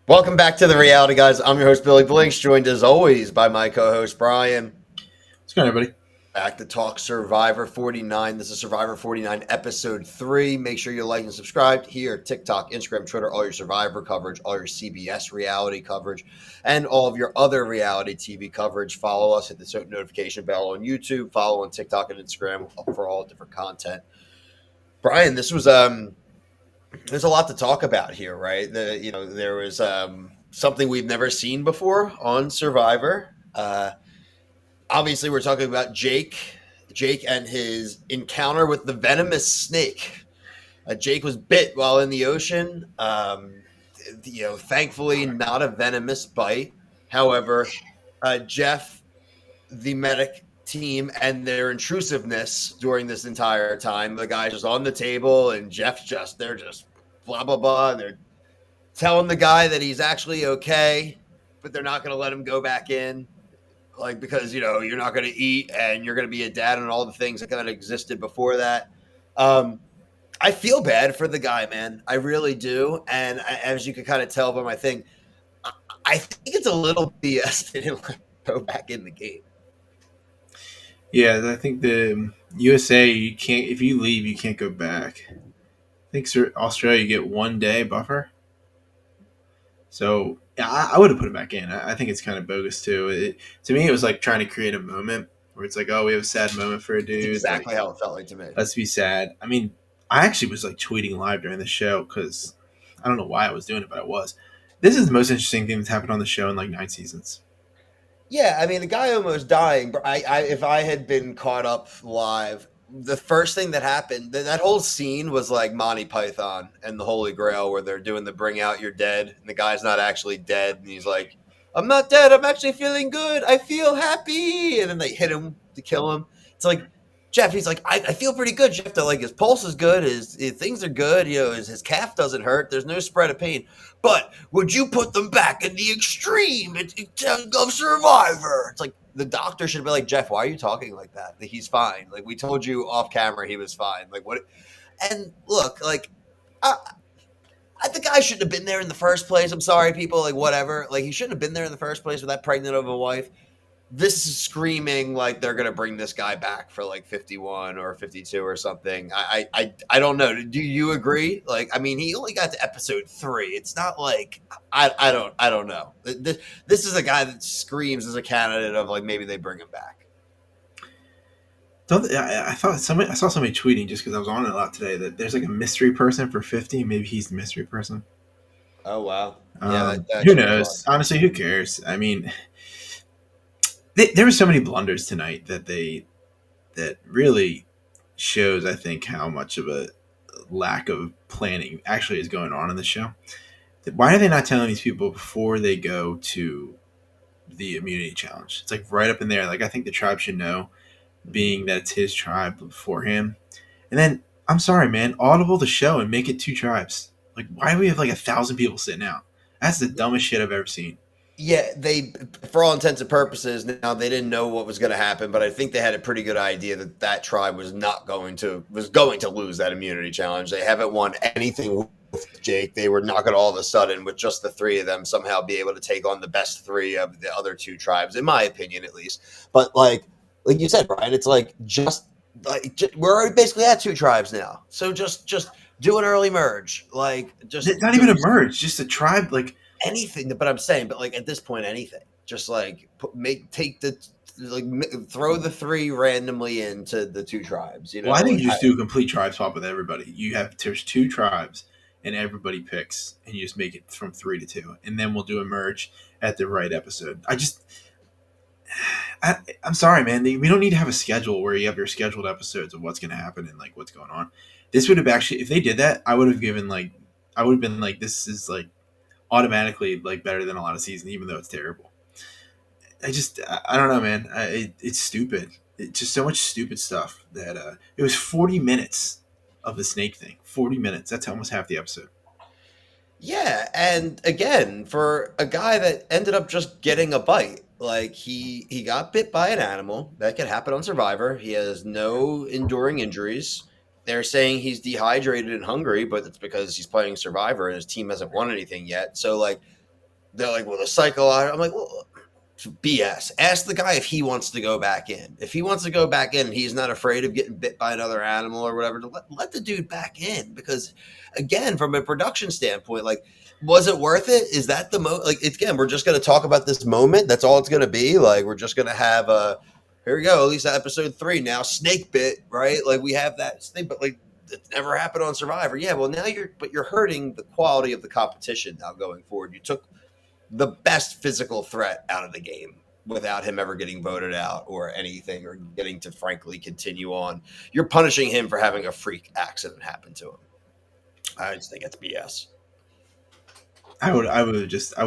Welcome back to the Reality Guys. I'm your host, Billy Blinks, joined as always by my co host, Brian. What's going on, everybody? Back to talk Survivor 49. This is Survivor 49, episode 3. Make sure you like and subscribe here, TikTok, Instagram, Twitter, all your Survivor coverage, all your CBS reality coverage, and all of your other reality TV coverage. Follow us, hit the notification bell on YouTube, follow on TikTok and Instagram for all different content. Brian, there's a lot to talk about here, right? There was something we've never seen before on Survivor. Obviously, we're talking about Jake and his encounter with the venomous snake. Jake was bit while in the ocean. Thankfully, not a venomous bite. However, Jeff, the medic team, and their intrusiveness during this entire time, the guys just on the table, and they're just blah blah blah, and they're telling the guy that he's actually okay, but they're not going to let him go back in, like because you're not going to eat and you're going to be a dad and all the things that kind of existed before that. Um, I feel bad for the guy, man. I really do, and as you can kind of tell by my thing, I think it's a little BS they didn't let him go back in the game. Yeah, I think the USA, you can't, if you leave, you can't go back. I think Australia, you get 1 day buffer. So yeah, I would have put it back in. I think it's kind of bogus too. To me, it was like trying to create a moment where it's like, oh, we have a sad moment for a It's dude. exactly Like, how it felt like to me. let's be sad. I mean, I actually was like tweeting live during the show because I don't know why I was doing it, but I was. This is the most interesting thing that's happened on the show in like 9 seasons. Yeah, I mean, the guy almost dying. But if I had been caught up live, the first thing that happened, that whole scene was like Monty Python and the Holy Grail, where they're doing the "Bring Out Your Dead," and the guy's not actually dead, and he's like, "I'm not dead. I'm actually feeling good. I feel happy," and then they hit him to kill him. It's like Jeff. He's like, I feel pretty good, Jeff. Like his pulse is good. His things are good. His calf doesn't hurt. There's no spread of pain. But would you put them back in the extreme of Survivor? It's like the doctor should be like, Jeff, why are you talking like that? He's fine. Like we told you off camera, he was fine. Like what? And look, like I, the guy shouldn't have been there in the first place. I'm sorry, people. Like whatever. Like he shouldn't have been there in the first place with that pregnant of a wife. This is screaming like they're gonna bring this guy back for like 51 or 52 or something. I don't know. Do you agree? Like, I mean, he only got to episode 3. It's not like I don't know. This is a guy that screams as a candidate of like maybe they bring him back. I thought I saw somebody tweeting just because I was on it a lot today that there's like a mystery person for 50. Maybe he's the mystery person. Oh wow, yeah, that Who actually makes a lot of knows? sense. Honestly, who cares? I mean, there were so many blunders tonight that really shows, I think, how much of a lack of planning actually is going on in the show. Why are they not telling these people before they go to the immunity challenge? It's like right up in there. Like I think the tribe should know, being that it's his tribe beforehand. And then I'm sorry, man, audible the show and make it 2 tribes. Like why do we have like 1,000 people sitting out? That's the dumbest shit I've ever seen. Yeah, they, for all intents and purposes, now they didn't know what was going to happen, but I think they had a pretty good idea that that tribe was going to lose that immunity challenge. They haven't won anything with Jake. They were not going to all of a sudden, with just the 3 of them, somehow be able to take on the best 3 of the other 2 tribes, in my opinion, at least. But like you said, Brian, it's like we're already basically at 2 tribes now, so just do an early merge, like just It's not do even a merge, just a tribe. Like anything. But I'm saying, but like at this point, anything. Just like take the like throw the 3 randomly into the 2 tribes. well, I think Like you just do a complete tribe swap with everybody. There's 2 tribes, and everybody picks, and you just make it from 3 to 2, and then we'll do a merge at the right episode. I'm sorry, man. We don't need to have a schedule where you have your scheduled episodes of what's going to happen and like what's going on. This would have actually, if they did that, I would have been like, this is like automatically like better than a lot of seasons, even though it's terrible. I don't know, man. It's stupid. It's just so much stupid stuff that it was 40 minutes of the snake thing. 40 minutes. That's almost half the episode. yeah, and again, for a guy that ended up just getting a bite, like he got bit by an animal. That could happen on Survivor. He has no enduring injuries. They're saying he's dehydrated and hungry, but it's because he's playing Survivor and his team hasn't won anything yet. So like they're like, well, the psychological. I'm like, well, BS. Ask the guy if he wants to go back in. If he wants to go back in and he's not afraid of getting bit by another animal or whatever, let the dude back in. Because again, from a production standpoint, like, was it worth it? Is that the like? Again, we're just going to talk about this moment. That's all it's going to be. Like, we're just going to have a. Here we go. At least episode 3 now. Snake bit, right? Like, we have that thing, but like, it never happened on Survivor. Yeah, well, now you're hurting the quality of the competition now going forward. You took the best physical threat out of the game without him ever getting voted out or anything or getting to frankly continue on. You're punishing him for having a freak accident happen to him. I just think it's BS. I would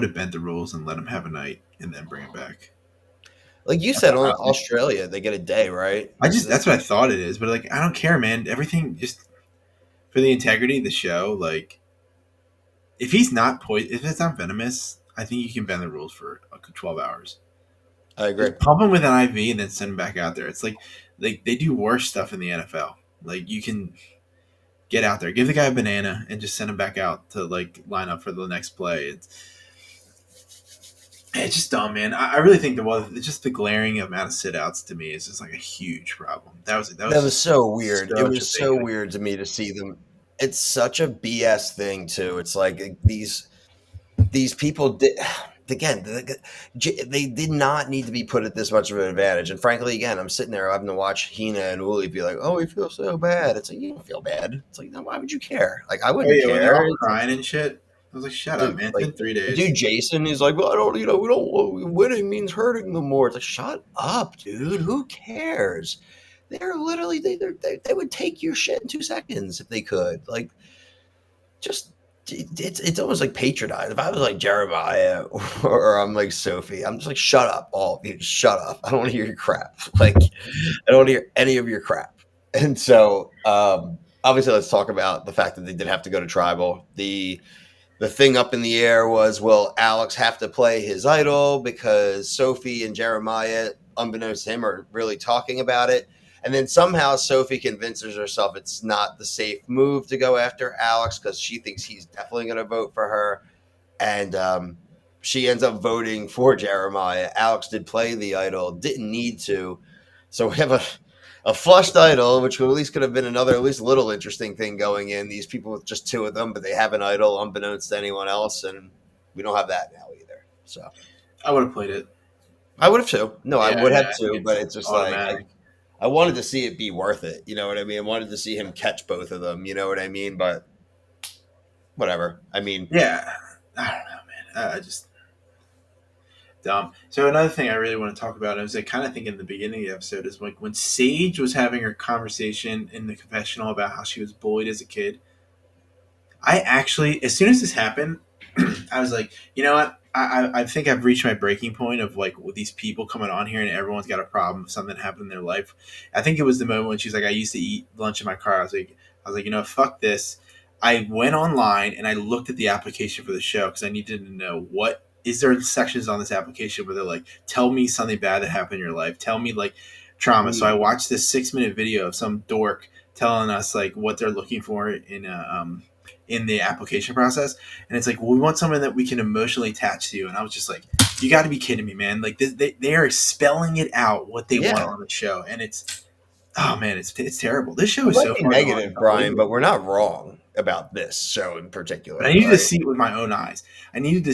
have bent the rules and let him have a night and then bring him back. Like you That's said, what on I think. Australia, they get a day, right? I just that's what I thought it is, but like I don't care, man. Everything just for the integrity of the show. Like if he's not if it's not venomous, I think you can bend the rules for like 12 hours. I agree. Just pump him with an IV and then send him back out there. It's like they do worse stuff in the NFL. Like you can get out there, give the guy a banana, and just send him back out to like line up for the next play. It's just dumb, man. I really think just the glaring amount of sit outs to me is just like a huge problem. That That was was just so weird. It such a was big so thing. weird to me to see them. It's such a BS thing too. It's like these people did again. They did not need to be put at this much of an advantage. And frankly, again, I'm sitting there having to watch Hina and Wooly be like, "Oh, we feel so bad." It's like you don't feel bad. It's like, no, why would you care? Like I Oh wouldn't yeah, when they're care. all crying and shit, I was like, shut up, Dude, man. It's like been 3 days. dude, Jason is like, well, I don't, we don't. Winning means hurting them more. It's like, shut up, dude. Who cares? They're literally they would take your shit in 2 seconds if they could. Like, just it's almost like patronized. If I was like Jeremiah or I'm like Sophie, I'm just like, shut up, all of you, just shut up. I don't want to hear your crap. Like, I don't want to hear any of your crap. And so, obviously, let's talk about the fact that they did have to go to tribal. The thing up in the air was, will Alex have to play his idol because Sophie and Jeremiah, unbeknownst to him, are really talking about it. And then somehow Sophie convinces herself it's not the safe move to go after Alex because she thinks he's definitely going to vote for her. And she ends up voting for Jeremiah. Alex did play the idol, didn't need to. So we have a flushed idol, which at least could have been another, at least a little interesting thing going in. These people with just 2 of them, but they have an idol unbeknownst to anyone else. And we don't have that now either. So I would have played it. I would have too. No, I Yeah, would yeah. have I think too, but it's it's just like, automatic. I wanted to see it be worth it. You know what I mean? I wanted to see him catch both of them. You know what I mean? But whatever. I mean, Yeah, I don't know, man. I just dumb. So another thing I really want to talk about is I kind of think in the beginning of the episode is like when Sage was having her conversation in the confessional about how she was bullied as a kid. I actually, as soon as this happened, I was like, you know what? I think I've reached my breaking point of like with these people coming on here and everyone's got a problem, something happened in their life. I think it was the moment when she's like, I used to eat lunch in my car. I was like, you know, fuck this. I went online and I looked at the application for the show because I needed to know what is there sections on this application where they're like, tell me something bad that happened in your life. Tell me like trauma. So I watched this 6 minute video of some dork telling us like what they're looking for in the application process. And it's like, well, we want someone that we can emotionally attach to. And I was just like, you got to be kidding me, man. Like they are spelling it out what they want yeah. on the show. And it's, oh man, it's terrible. This show We is might so be far gone. negative, Brian, but we're not wrong about this show in But I particular, needed to right? see it with my own eyes. I wanted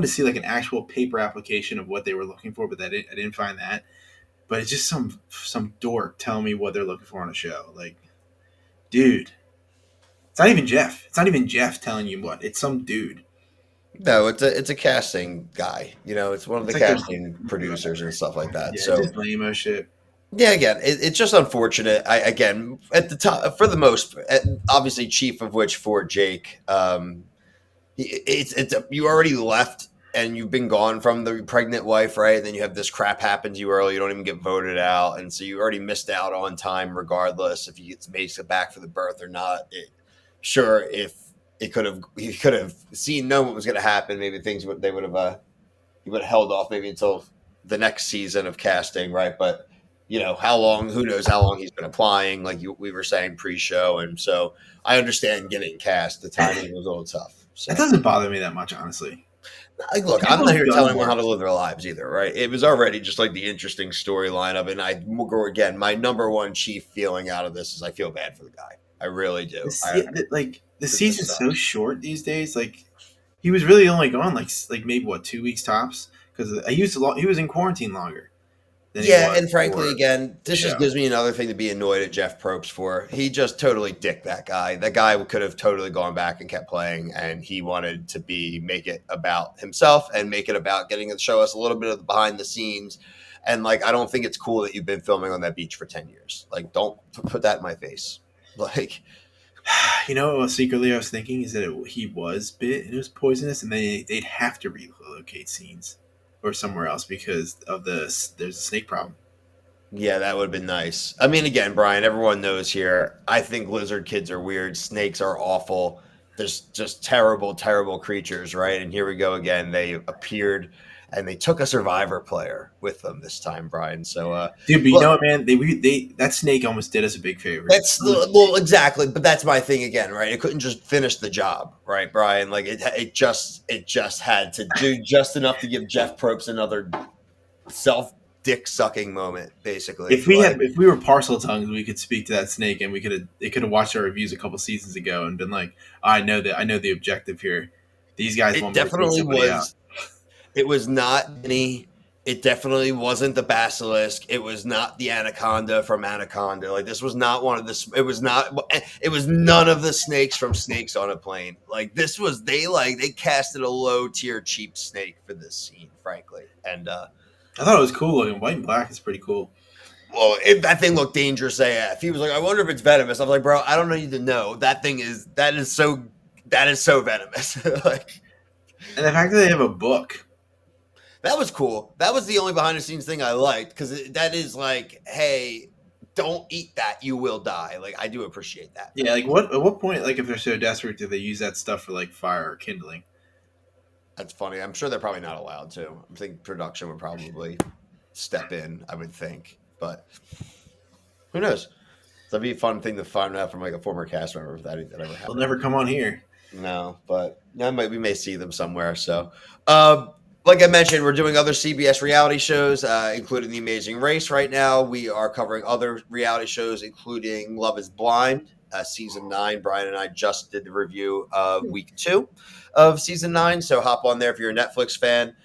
to see like an actual paper application of what they were looking for, but I didn't find that. But it's just some dork telling me what they're looking for on a show. Like, dude, it's not even Jeff. It's not even Jeff telling you what. It's some dude. No, it's a casting guy. You know, it's one of It's the like casting producers and whatever. stuff like that. Yeah, just So lame shit. yeah, again, it's just unfortunate. I again at the top for the most, obviously chief of which for Jake. You already left and you've been gone from the pregnant wife, right? And then you have this crap happen to you early. You don't even get voted out, and so you already missed out on time, regardless if you get makes it back for the birth or not. Sure, if it could have, he could have seen, known what was going to happen. Maybe things would they would have he would have held off maybe until the next season of casting, right? But you know how long? Who knows how long he's been applying? Like we were saying pre-show, and so I understand getting cast. The timing was a little tough. That So doesn't bother me that much, honestly. Like, look, I'm People's not here gun telling them how to works. live their lives either, right? It was already just like the interesting storyline of it. And I will go again. My number one chief feeling out of this is I feel bad for the guy. I really do. This, yeah, like the This just season's so sucks. short these days. Like he was really only gone like maybe what 2 weeks tops because I used to he was in quarantine longer than he Yeah, was and frankly, for again, the this just show. gives me another thing to be annoyed at Jeff Probst for. He just totally dicked that guy. That guy could have totally gone back and kept playing, and he wanted to make it about himself and make it about getting to show us a little bit of the behind the scenes. And like, I don't think it's cool that you've been filming on that beach for 10 years. Like, don't put that in my face. Like, You know, what secretly I was thinking is that he was bit and it was poisonous, and they'd have to relocate scenes or somewhere else because of there's a snake problem. yeah, that would have been nice. I mean, again, Brian, everyone knows here. I think lizard kids are weird. Snakes are awful. There's just terrible, terrible creatures, right? And here we go again. They appeared and they took a survivor player with them this time, Brian. So, Dude, but you know look, what, man? They that snake almost did us a big favor. that's well, exactly. But that's my thing again, right? It couldn't just finish the job, right, Brian? Like it just had to do just enough to give Jeff Probst another self dick sucking moment, basically. Like If we were parcel tongues, we could speak to that snake, and we could have they could have watched our reviews a couple seasons ago and been like, I know the objective here. These guys it want me to take definitely somebody out. was. It was not any. It definitely wasn't the basilisk. It was not the anaconda from Anaconda. Like this was not one of the. It was not. It was none of the snakes from Snakes on a Plane. Like this was. They casted a low tier cheap snake for this scene, frankly. And I thought it was cool looking. White and black is pretty cool. well, that thing looked dangerous AF. He was like, I wonder if it's venomous. I'm like, bro, I don't need to know. That is so venomous. Like And the fact that they have a book. that was cool. That was the only behind the scenes thing I liked because that is like, hey, don't eat that, you will die. Like I do appreciate that Yeah, fact. like what at what point, like if they're so desperate, do they use that stuff for like fire or kindling? That's funny. I'm sure they're probably not allowed to. I think production would probably step in. I would think, but who knows? That'd be a fun thing to find out from like a former cast member if that ever They'll happened. never come on here. No, but we may see them somewhere. So, uh, like I mentioned, we're doing other CBS reality shows, including The Amazing Race. Right now, we are covering other reality shows, including Love Is Blind, season 9. Brian and I just did the review of week 2 of season 9. So hop on there if you're a Netflix fan.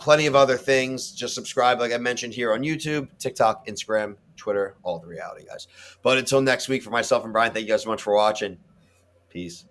Plenty of other things. Just subscribe, like I mentioned here on YouTube, TikTok, Instagram, Twitter, all the reality guys. But until next week, for myself and Brian, thank you guys so much for watching. Peace.